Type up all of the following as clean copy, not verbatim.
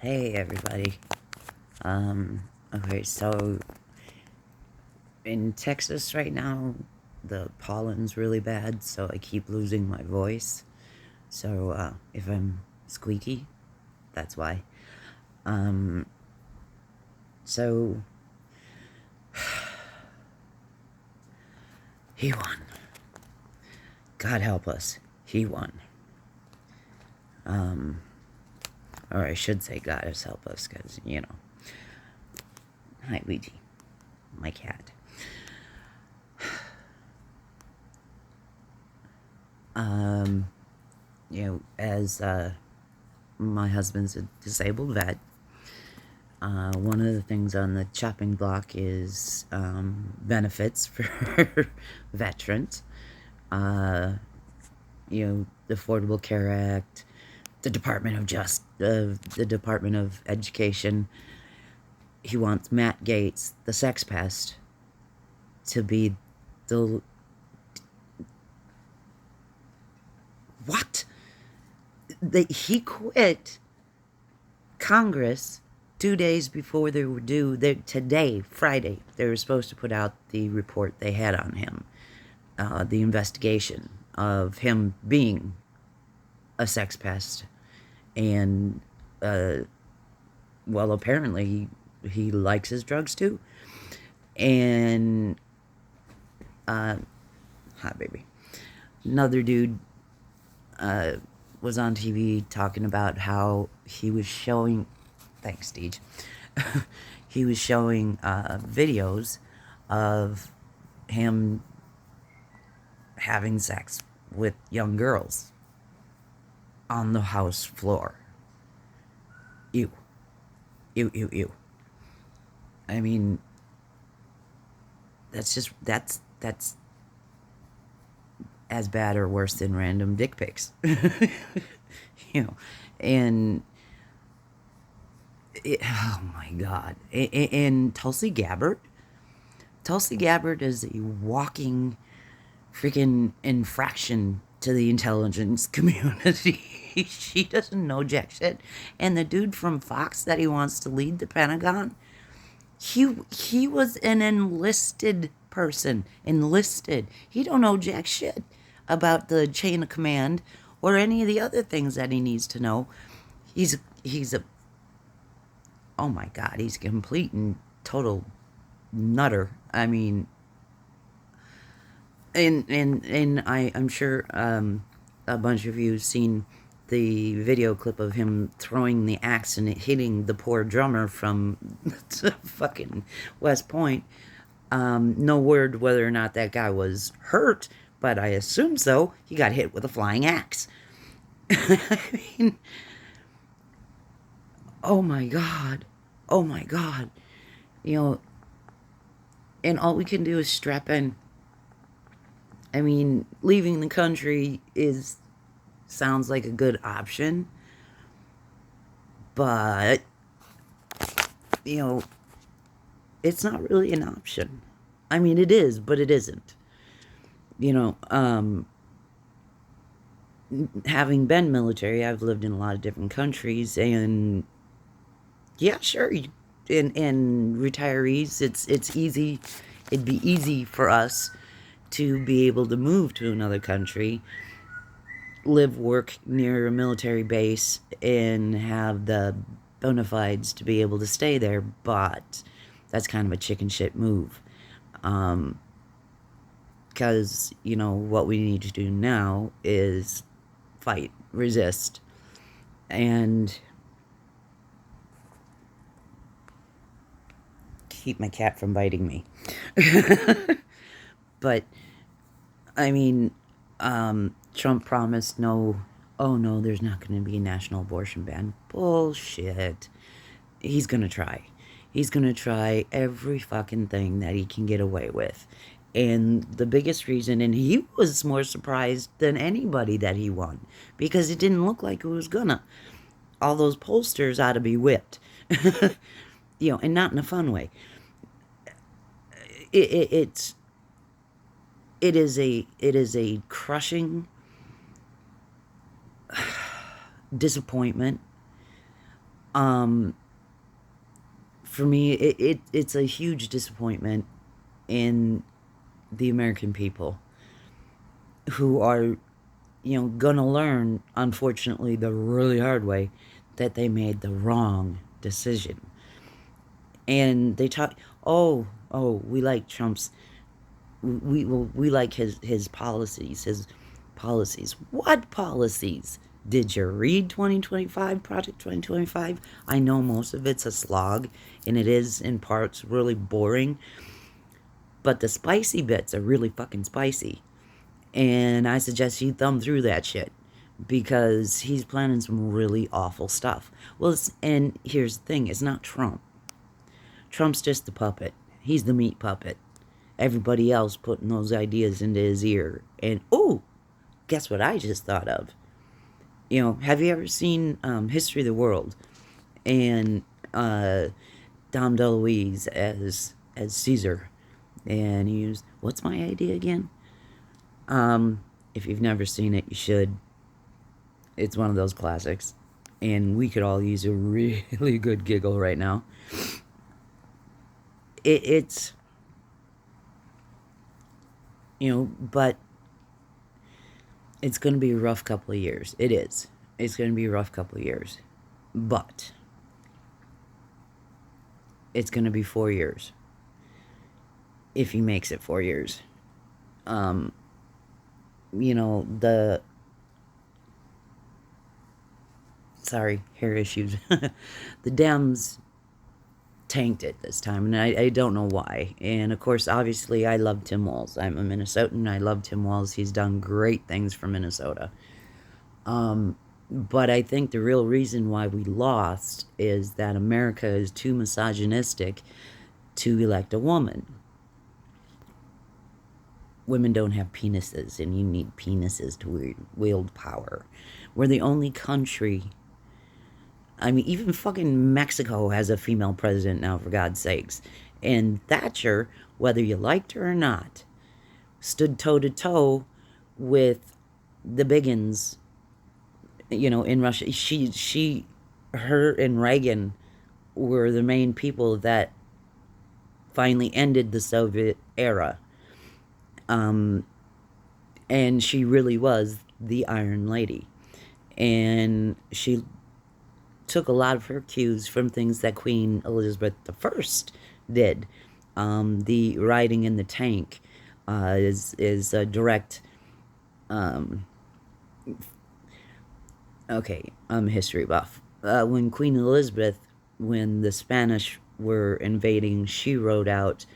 Hey everybody. Okay, so in Texas right now, the pollen's really bad, so I keep losing my voice. So, if I'm squeaky, that's why. Um, so he won. God help us. He won. Or I should say God has helped us, because, Hi, Ouija, my cat. Um, as, my husband's a disabled vet. One of the things on the chopping block is benefits for veterans. The Affordable Care Act, the the Department of Education. He wants Matt Gaetz, the sex pest, to be the what? He quit Congress 2 days before they were due. Today, Friday, they were supposed to put out the report they had on him, the investigation of him being a sex pest. And, well, apparently he likes his drugs too. And, hi, baby. Another dude was on TV talking about how he was showing, thanks, Deej, he was showing videos of him having sex with young girls on the house floor. Ew. Ew, ew, ew. I mean, that's as bad or worse than random dick pics. you know, and oh my God. And Tulsi Gabbard is a walking freaking infraction to the intelligence community. She doesn't know jack shit. And the dude from Fox that he wants to lead the Pentagon, he was an enlisted person. Enlisted. He don't know jack shit about the chain of command or any of the other things that he needs to know. He's a oh my God, he's a complete and total nutter. I mean, and I'm sure a bunch of you have seen the video clip of him throwing the axe and it hitting the poor drummer from fucking West Point. No word whether or not that guy was hurt, but I assume so. He got hit with a flying axe. I mean, oh my God. Oh my God. You know, and all we can do is strap in. I mean, leaving the country sounds like a good option, but it's not really an option. I mean, it is, but it isn't. You know, having been military, I've lived in a lot of different countries, and yeah, sure, in retirees, it's easy. It'd be easy for us to be able to move to another country, live, work near a military base, and have the bona fides to be able to stay there, but that's kind of a chicken shit move. Because, what we need to do now is fight, resist, and keep my cat from biting me. But, I mean, Trump promised oh no, there's not going to be a national abortion ban. Bullshit. He's going to try. He's going to try every fucking thing that he can get away with. And the biggest reason, and he was more surprised than anybody that he won, because it didn't look like it was gonna. All those pollsters ought to be whipped. And not in a fun way. It is a crushing disappointment For me, it's a huge disappointment in the American people who are, gonna learn, unfortunately, the really hard way that they made the wrong decision. And they talk, oh, we like Trump's, we like his policies, What policies? Did you read 2025, Project 2025? I know most of it's a slog, and it is in parts really boring, but the spicy bits are really fucking spicy. And I suggest you thumb through that shit because he's planning some really awful stuff. Well, and here's the thing, it's not Trump. Trump's just the puppet. He's the meat puppet. Everybody else putting those ideas into his ear. And, oh, guess what I just thought of? Have you ever seen History of the World? And Dom DeLuise as Caesar. And he used, what's my idea again? If you've never seen it, you should. It's one of those classics. And we could all use a really good giggle right now. It's, but it's going to be a rough couple of years. It is. It's going to be a rough couple of years. But it's going to be 4 years. If he makes it 4 years. Sorry, hair issues. The Dems tanked it this time, and I don't know why. And of course, obviously, I love Tim Walz. I'm a Minnesotan. I love Tim Walz. He's done great things for Minnesota. But I think the real reason why we lost is that America is too misogynistic to elect a woman. Women don't have penises, and you need penises to wield power. We're the only country. I mean, even fucking Mexico has a female president now, for God's sakes. And Thatcher, whether you liked her or not, stood toe-to-toe with the biggins, in Russia. Her and Reagan were the main people that finally ended the Soviet era. And she really was the Iron Lady. And she took a lot of her cues from things that Queen Elizabeth I did. The riding in the tank is a direct. Okay, I'm a history buff. When Queen Elizabeth, when the Spanish were invading, she rode out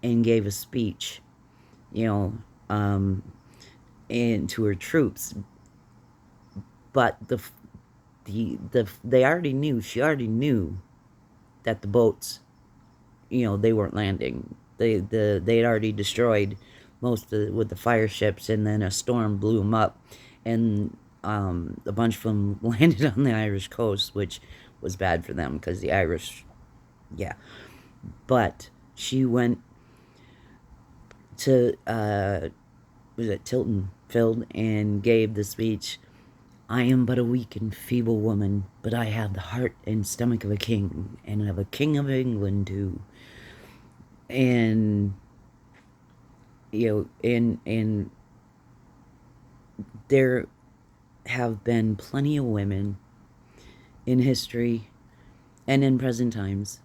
and gave a speech, and to her troops. But they already knew. She already knew that the boats, they weren't landing. They had already destroyed most with the fire ships, and then a storm blew them up, and a bunch of them landed on the Irish coast, which was bad for them because the Irish, yeah. But she went to was it Tilton Field and gave the speech. I am but a weak and feeble woman, but I have the heart and stomach of a king, and of a king of England too. And and there have been plenty of women in history and in present times.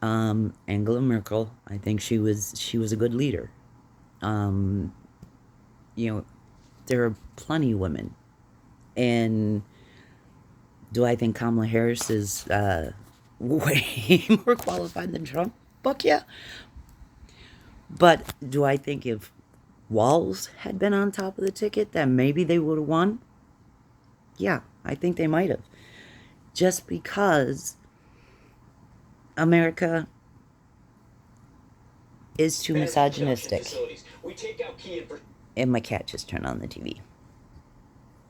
Angela Merkel, I think she was a good leader. There are plenty of women. And do I think Kamala Harris is way more qualified than Trump? Fuck yeah. But do I think if Walz had been on top of the ticket, that maybe they would have won? Yeah, I think they might have. Just because America is too misogynistic. And my cat just turned on the TV.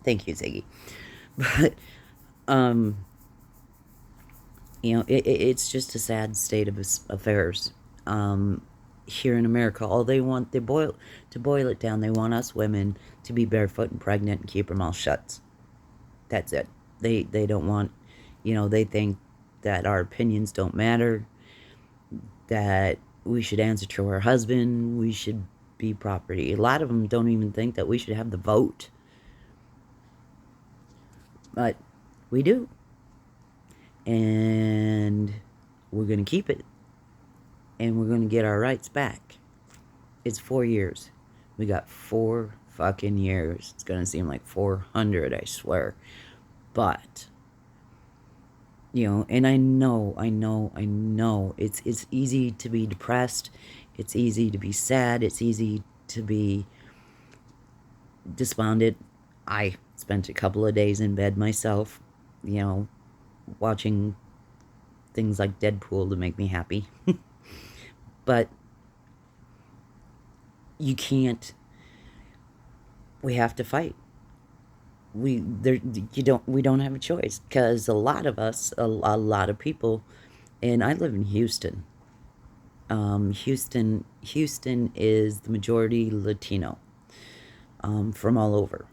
Thank you, Ziggy. But, it's just a sad state of affairs. Here in America, all they want, to boil it down, they want us women to be barefoot and pregnant and keep our mouth shut. That's it. They don't want, they think that our opinions don't matter, that we should answer to our husband, we should be property. A lot of them don't even think that we should have the vote. But we do. And we're going to keep it. And we're going to get our rights back. It's 4 years. We got 4 fucking years. It's going to seem like 400, I swear. But, you know, and I know, it's easy to be depressed. It's easy to be sad. It's easy to be despondent. I spent a couple of days in bed myself, you know, watching things like Deadpool to make me happy. But you can't. We have to fight. We don't have a choice, because a lot of us, a lot of people, and I live in Houston. Houston is the majority Latino, from all over,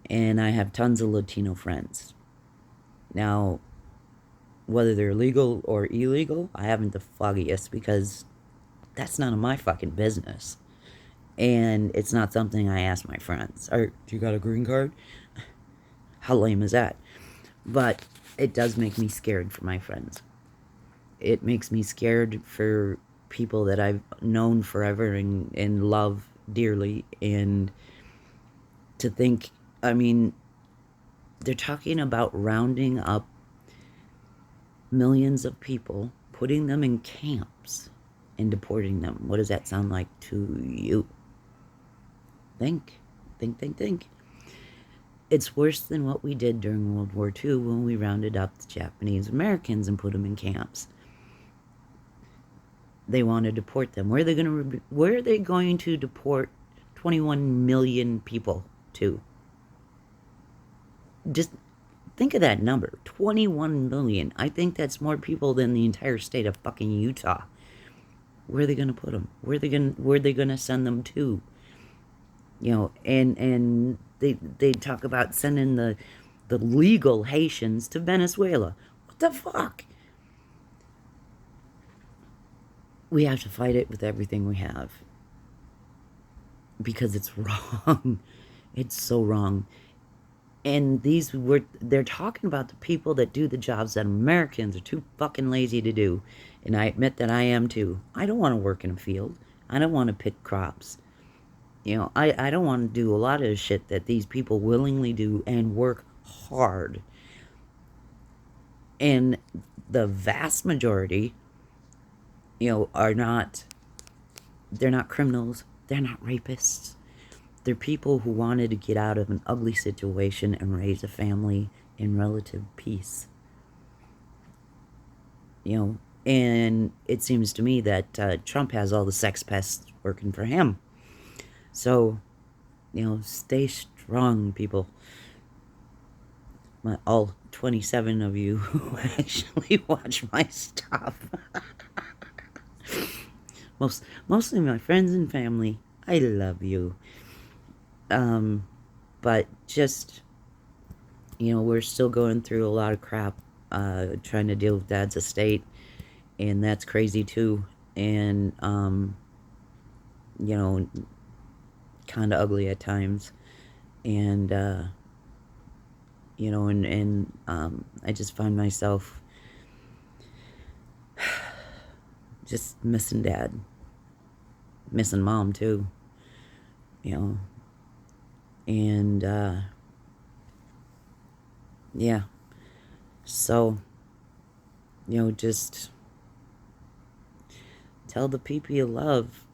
and I have tons of Latino friends. Now, whether they're legal or illegal, I haven't the foggiest, because that's none of my fucking business. And it's not something I ask my friends. Do you got a green card? How lame is that? But it does make me scared for my friends. It makes me scared for people that I've known forever and love dearly. And to think, I mean, they're talking about rounding up millions of people, putting them in camps, and deporting them. What does that sound like to you? Think. It's worse than what we did during World War II when we rounded up the Japanese Americans and put them in camps. They want to deport them. Where are they going to deport 21 million people to? Just think of that number, 21 million. I think that's more people than the entire state of fucking Utah. Where are they going to put them? Where are they going to send them to? You know, and they talk about sending the legal Haitians to Venezuela. What the fuck? We have to fight it with everything we have, because it's wrong. It's so wrong. And they're talking about the people that do the jobs that Americans are too fucking lazy to do. And I admit that I am too. I don't want to work in a field. I don't want to pick crops. You know, I don't want to do a lot of the shit that these people willingly do and work hard. And the vast majority, you know, they're not criminals. They're not rapists. They're people who wanted to get out of an ugly situation and raise a family in relative peace. You know, and it seems to me that Trump has all the sex pests working for him. So, you know, stay strong, people. All 27 of you who actually watch my stuff. Mostly my friends and family. I love you. But just, you know, we're still going through a lot of crap, trying to deal with Dad's estate, and that's crazy too. And, you know, kind of ugly at times. And, you know, and I just find myself just missing Dad. Missing Mom too. You know. And, yeah. So, you know, just tell the people you love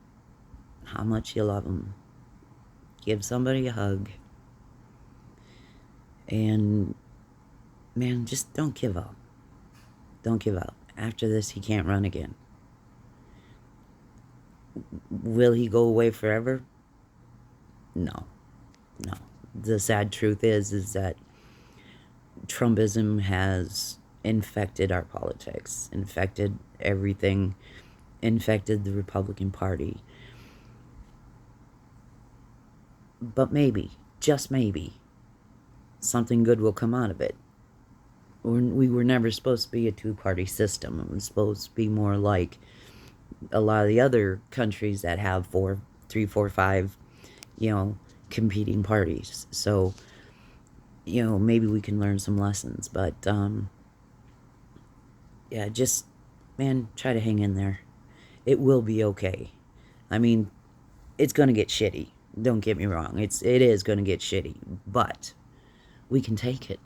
how much you love them. Give somebody a hug. And, man, just don't give up. Don't give up. After this, he can't run again. Will he go away forever? No. No. The sad truth is that Trumpism has infected our politics, infected everything, infected the Republican Party. But maybe, just maybe, something good will come out of it. We were never supposed to be a two-party system. It was supposed to be more like a lot of the other countries that have three, four, five, competing parties. So, maybe we can learn some lessons. But, yeah, just, man, try to hang in there. It will be okay. I mean, it's going to get shitty. Don't get me wrong. It is going to get shitty. But we can take it.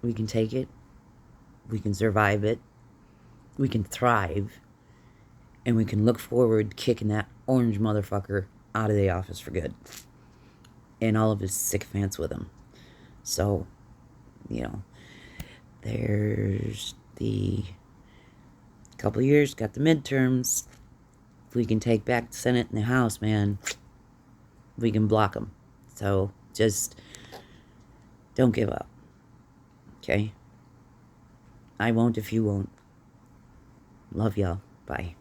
We can take it. We can survive it. We can thrive. And we can look forward kicking that orange motherfucker out of the office for good. And all of his sycophants with him. So, there's the couple of years, got the midterms. If we can take back the Senate and the House, man, we can block them. So, just don't give up. Okay? I won't if you won't. Love y'all. Bye.